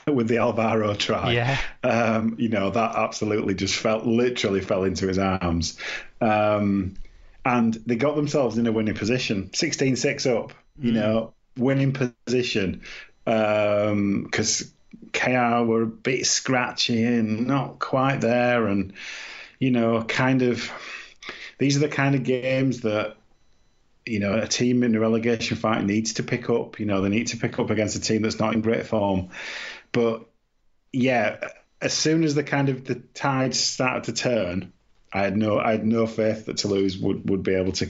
with the Alvaro try. Yeah. That absolutely just literally fell into his arms. And they got themselves in a winning position, 16-6 up, winning position. Because KR were a bit scratchy and not quite there. And, these are the kind of games that, a team in a relegation fight needs to pick up. They need to pick up against a team that's not in great form. But, yeah, as soon as the tide started to turn, I had no faith that Toulouse would be able to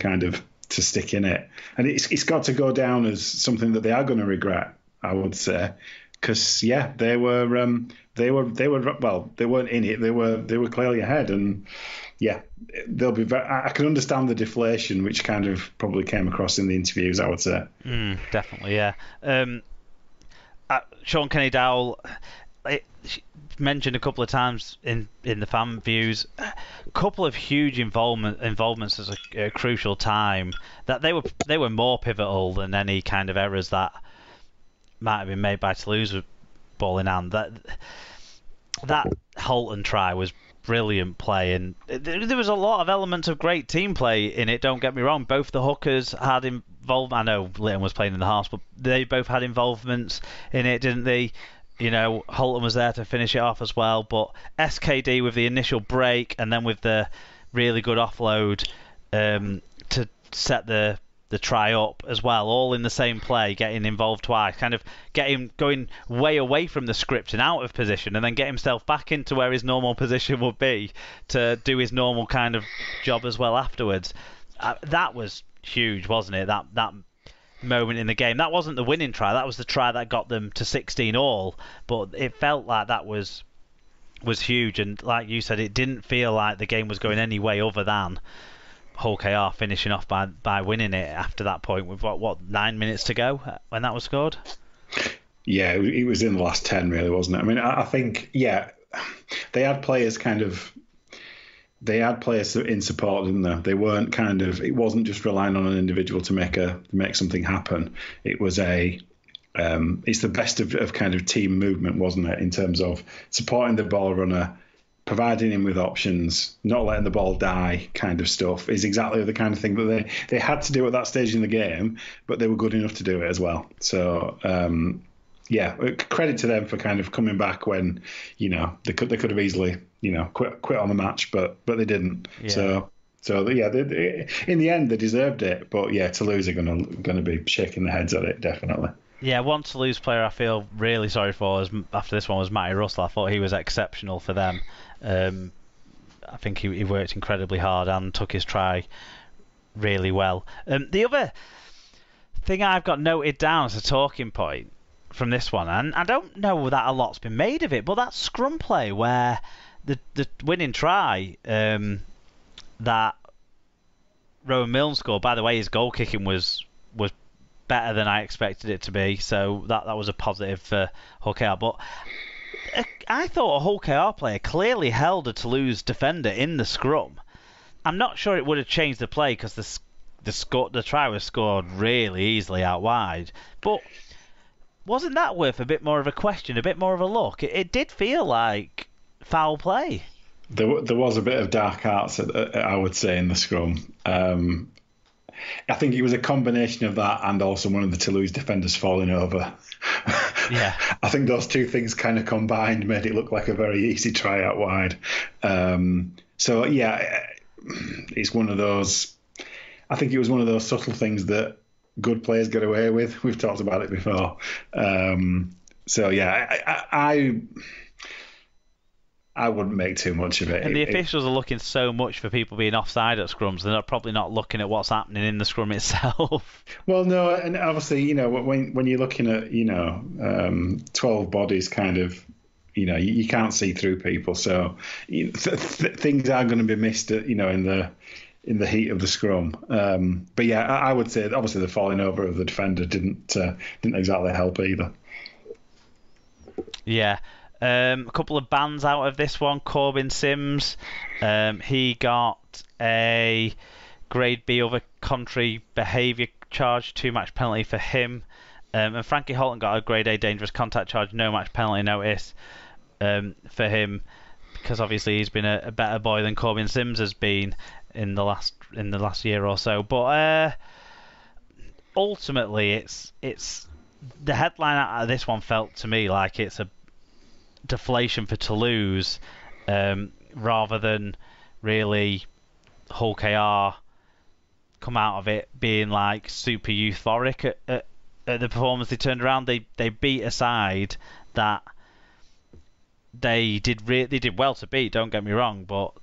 to stick in it. And it's got to go down as something that they are going to regret, I would say. Because, they weren't in it. They were clearly ahead. And, they'll be. I can understand the deflation, which probably came across in the interviews, I would say. Definitely, yeah. Sean Kenny Dowell mentioned a couple of times in the fan views, a couple of huge involvements at a crucial time, that they were more pivotal than any kind of errors that might have been made by Toulouse with ball in hand. That Holton try was brilliant play, and there was a lot of elements of great team play in it, don't get me wrong. Both the hookers had involvement. I know Litton was playing in the halves, but they both had involvements in it, didn't they? Holton was there to finish it off as well, but SKD with the initial break and then with the really good offload to set the try up as well, all in the same play, getting involved twice, going way away from the script and out of position, and then get himself back into where his normal position would be to do his normal kind of job as well afterwards. That was huge, wasn't it? That moment in the game. That wasn't the winning try. That was the try that got them to 16 all. But it felt like that was huge. And like you said, it didn't feel like the game was going any way other than Hull KR finishing off by winning it after that point with what 9 minutes to go when that was scored. Yeah, it was in the last 10, really, wasn't it? I mean, I think they had players in support, didn't they? They weren't it wasn't just relying on an individual to make something happen. It was it's the best of team movement, wasn't it? In terms of supporting the ball runner, providing him with options, not letting the ball die, kind of stuff, is exactly the kind of thing that they had to do at that stage in the game, but they were good enough to do it as well. So credit to them for coming back when they could have easily quit on the match, but they didn't. Yeah. So in the end they deserved it, but Toulouse are going to be shaking their heads at it, definitely. Yeah, one Toulouse player I feel really sorry for after this one was Matty Russell. I thought he was exceptional for them. I think he worked incredibly hard and took his try really well. The other thing I've got noted down as a talking point from this one, and I don't know that a lot's been made of it, but that scrum play where the winning try that Rowan Milne scored. By the way, his goal kicking was better than I expected it to be, so that was a positive for Hull KR. But I thought a Hull KR player clearly held a Toulouse defender in the scrum. I'm not sure it would have changed the play because the try was scored really easily out wide. But wasn't that worth a bit more of a question, a bit more of a look? It did feel like foul play. There was a bit of dark arts, I would say, in the scrum. I think it was a combination of that and also one of the Toulouse defenders falling over. Yeah. I think those two things combined made it look like a very easy try out wide. It's one of those. I think it was one of those subtle things that good players get away with. We've talked about it before. I wouldn't make too much of it. And the officials are looking so much for people being offside at scrums. They're probably not looking at what's happening in the scrum itself. Well, no, and obviously, when you're looking at 12 bodies, you can't see through people, so things are going to be missed, in the heat of the scrum. But I would say obviously the falling over of the defender didn't exactly help either. Yeah. A couple of bans out of this one. Corbin Sims, he got a grade B over contrary behaviour charge, 2-match penalty for him. And Frankie Holton got a grade A dangerous contact charge, no match penalty notice for him, because obviously he's been a better boy than Corbin Sims has been in the last year or so. But ultimately, it's the headline out of this one felt to me like it's a deflation for Toulouse, rather than really Hull KR come out of it being like super euphoric at the performance they turned around. They beat a side that they did well to beat. Don't get me wrong, but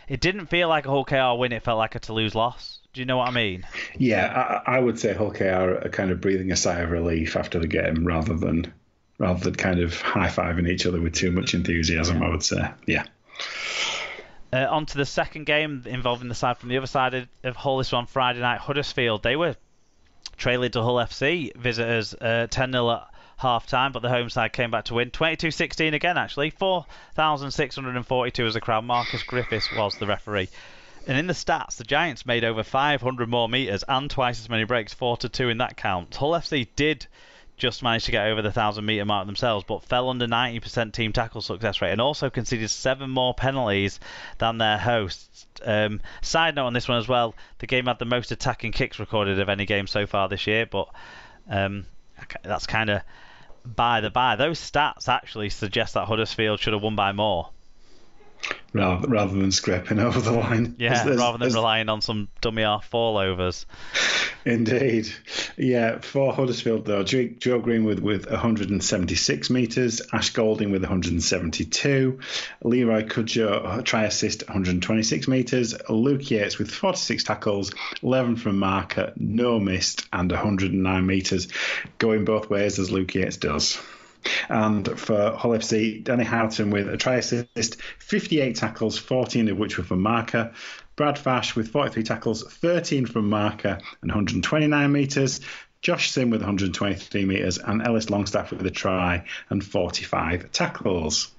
it didn't feel like a Hull KR win. It felt like a Toulouse loss. Do you know what I mean? Yeah, I would say Hull KR are kind of breathing a sigh of relief after the game, rather than kind of high-fiving each other with too much enthusiasm. I would say, yeah. On to the second game involving the side from the other side of Hull. This one Friday night, Huddersfield. They were trailing to Hull FC visitors 10-0 at half-time, but the home side came back to win 22-16 again, actually. 4,642 as a crowd. Marcus Griffiths was the referee. And in the stats, the Giants made over 500 more metres and twice as many breaks, 4-2 in that count. Hull FC did just manage to get over the 1,000-metre mark themselves, but fell under 90% team tackle success rate and also conceded 7 more penalties than their hosts. Side note on this one as well, the game had the most attacking kicks recorded of any game so far this year, but that's kind of by the by. Those stats actually suggest that Huddersfield should have won by more. Rather than scraping over the line. Yeah, rather than relying on some dummy half fallovers. Indeed. Yeah, for Huddersfield, though, Joe Greenwood with 176 metres, Ash Golding with 172, Leroy Cudjoe, try assist, 126 metres, Luke Yates with 46 tackles, 11 from marker, no missed, and 109 metres, going both ways as Luke Yates does. And for Hull FC, Danny Houghton with a try assist, 58 tackles, 14 of which were from marker. Brad Fash with 43 tackles, 13 from marker and 129 metres. Josh Sim with 123 metres and Ellis Longstaff with a try and 45 tackles.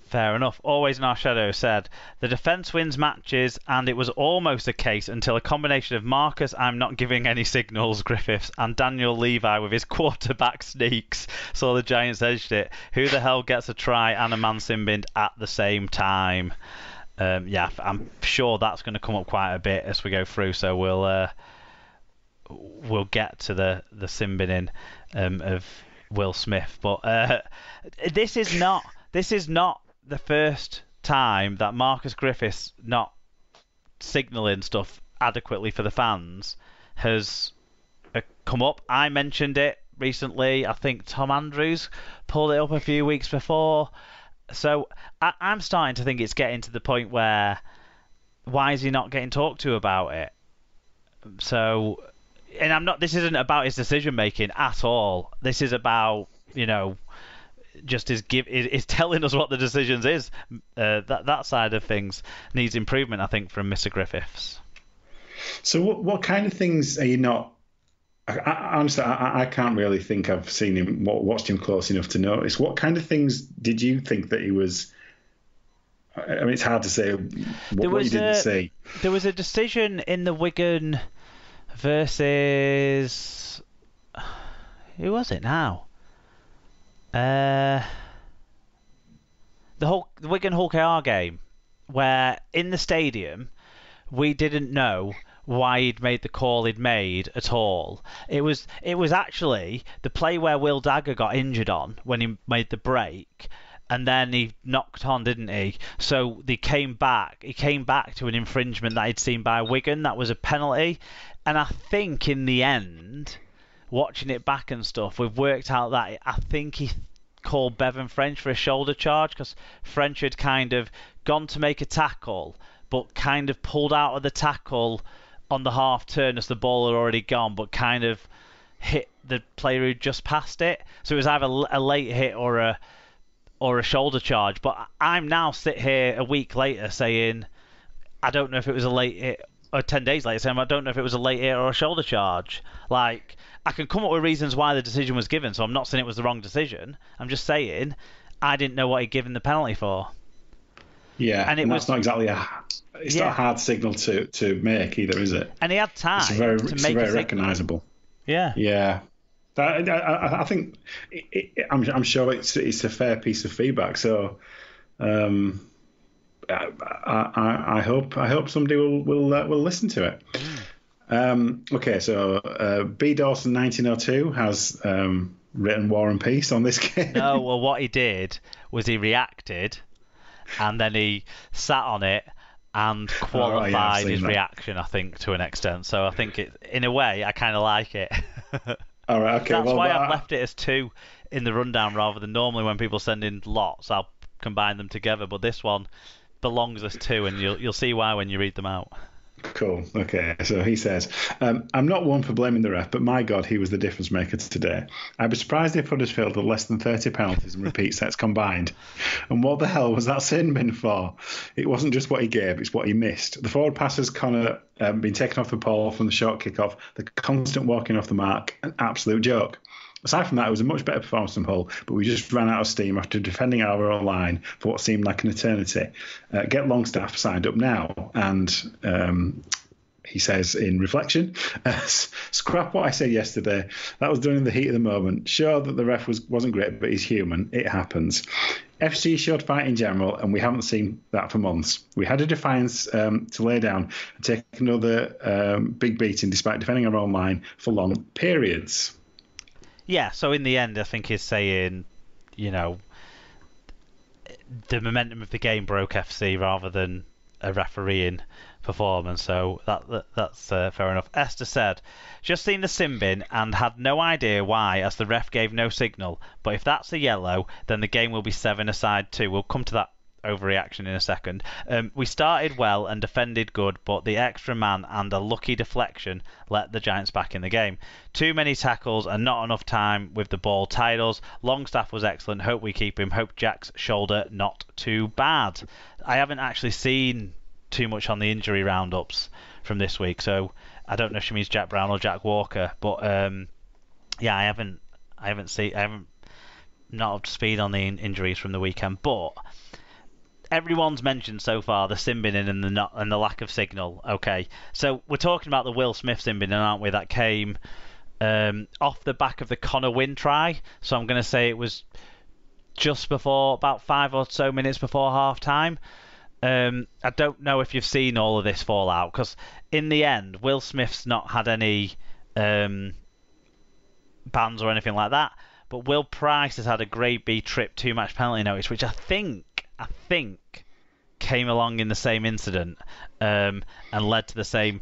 Fair enough. Always in our shadow said, the defence wins matches, and it was almost a case until a combination of Marcus, I'm not giving any signals, Griffiths, and Daniel Levi with his quarterback sneaks saw the Giants edged it. Who the hell gets a try and a man sin-binned at the same time? Yeah, I'm sure that's going to come up quite a bit as we go through, so we'll get to the sin-binning of Will Smith. But this is not the first time that Marcus Griffiths not signalling stuff adequately for the fans has come up. I mentioned it recently. I think Tom Andrews pulled it up a few weeks before. So I'm starting to think it's getting to the point where, why is he not getting talked to about it? So, and this isn't about his decision making at all. This is about, just is telling us what the decisions is. That side of things needs improvement, I think, from Mr. Griffiths. So what kind of things are you not? Honestly, I can't really think I've seen him, watched him close enough to notice. What kind of things did you think that he was? I mean, it's hard to say what you didn't see. There was a decision in the Wigan versus, who was it now? The Wigan Hull KR game, where in the stadium we didn't know why he'd made the call he'd made at all. It was actually the play where Will Dagger got injured on when he made the break, and then he knocked on, didn't he? So he came back to an infringement that he'd seen by Wigan. That was a penalty, and I think in the end, watching it back and stuff, we've worked out that I think he called Bevan French for a shoulder charge, because French had kind of gone to make a tackle but kind of pulled out of the tackle on the half turn as the ball had already gone, but kind of hit the player who just passed it. So it was either a late hit or a shoulder charge. But I'm now sit here a week later saying I don't know if it was a late hit, or 10 days later saying I don't know if it was a late hit or a shoulder charge. Like, I can come up with reasons why the decision was given, so I'm not saying it was the wrong decision. I'm just saying I didn't know what he'd given the penalty for. Yeah, and that's not exactly not a hard signal to make either, is it? And he had time it's very recognisable. Yeah. Yeah. I think I'm sure it's a fair piece of feedback. So um, I hope somebody will listen to it. Okay, so B Dawson 1902 has written War and Peace on this game. No, well, what he did was he reacted, and then he sat on it and qualified his reaction, I think, to an extent. So I think in a way, I kind of like it. All right, okay. That's why I've left it as 2 in the rundown rather than normally when people send in lots, I'll combine them together. But this one belongs as 2, and you'll see why when you read them out. Cool. Okay. So he says, I'm not one for blaming the ref, but my God, he was the difference maker today. I'd be surprised if Huddersfield had less than 30 penalties and repeat sets combined. And what the hell was that sin bin for? It wasn't just what he gave, it's what he missed. The forward passes, Connor, been taken off the pole from the short kick-off, the constant walking off the mark, an absolute joke. Aside from that, it was a much better performance from Hull, but we just ran out of steam after defending our own line for what seemed like an eternity. Get Longstaff signed up now, and he says in reflection, scrap what I said yesterday. That was done in the heat of the moment. Sure that the ref wasn't great, but he's human. It happens. FC showed fight in general, and we haven't seen that for months. We had a defiance to lay down and take another big beating despite defending our own line for long periods. Yeah, so in the end, I think he's saying, the momentum of the game broke FC rather than a refereeing performance. So that's fair enough. Esther said, just seen the sin bin and had no idea why, as the ref gave no signal. But if that's a yellow, then the game will be 7-aside too. We'll come to that overreaction in a second. We started well and defended good, but the extra man and a lucky deflection let the Giants back in the game. Too many tackles and not enough time with the ball tied us. Longstaff was excellent. Hope we keep him. Hope Jack's shoulder not too bad. I haven't actually seen too much on the injury roundups from this week, so I don't know if she means Jack Brown or Jack Walker, but yeah, I haven't not up to speed on the injuries from the weekend, but everyone's mentioned so far the sin binning and the lack of signal. Okay, so we're talking about the Will Smith sin binning, aren't we? That came off the back of the Connor Wynn try. So I'm going to say it was just before, about 5 or so minutes before half time. I don't know if you've seen all of this fallout, because in the end, Will Smith's not had any bans or anything like that. But Will Price has had a grade B trip 2-match penalty notice, which I think came along in the same incident and led to the same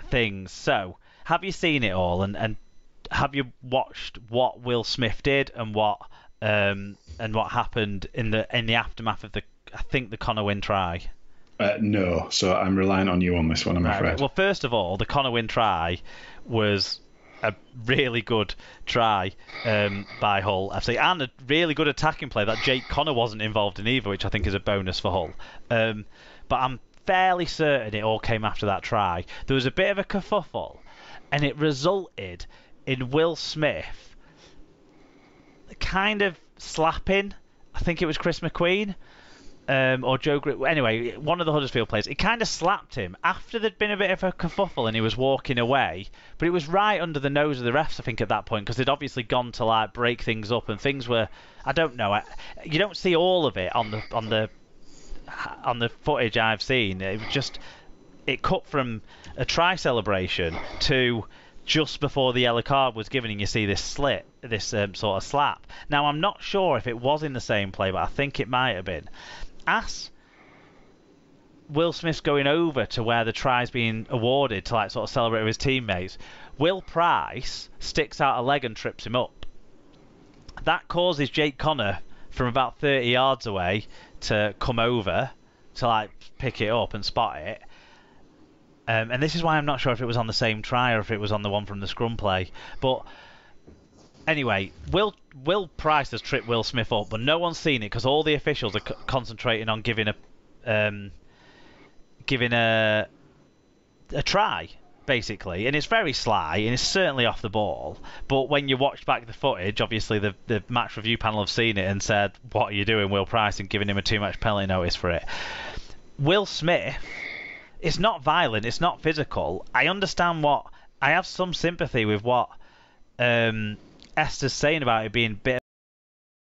things. So, have you seen it all, and have you watched what Will Smith did and what happened in the aftermath of the Connor Wynn try? No, so I'm relying on you on this one, I'm afraid. Well, first of all, the Connor Wynn try was a really good try by Hull FC, and a really good attacking play that Jake Connor wasn't involved in either, which I think is a bonus for Hull. But I'm fairly certain it all came after that try. There was a bit of a kerfuffle, and it resulted in Will Smith kind of slapping, I think it was Chris McQueen, or Joe anyway, one of the Huddersfield players. He kind of slapped him after there'd been a bit of a kerfuffle and he was walking away, but it was right under the nose of the refs, I think, at that point, because they'd obviously gone to like break things up, and things were, I don't know, you don't see all of it on the footage I've seen. It was just, it cut from a try celebration to just before the yellow card was given, and you see this sort of slap. Now, I'm not sure if it was in the same play, but I think it might have been. As Will Smith's going over to where the try's being awarded to like sort of celebrate with his teammates, Will Price sticks out a leg and trips him up. That causes Jake Connor from about 30 yards away to come over to like pick it up and spot it. And this is why I'm not sure if it was on the same try or if it was on the one from the scrum play. But anyway, Will Price has tripped Will Smith up, but no one's seen it because all the officials are concentrating on giving a try, basically. And it's very sly, and it's certainly off the ball. But when you watch back the footage, obviously the match review panel have seen it and said, what are you doing, Will Price, and giving him a 2-match penalty notice for it. Will Smith, it's not violent, it's not physical. I understand what I have some sympathy with what Esther's saying about it being a bit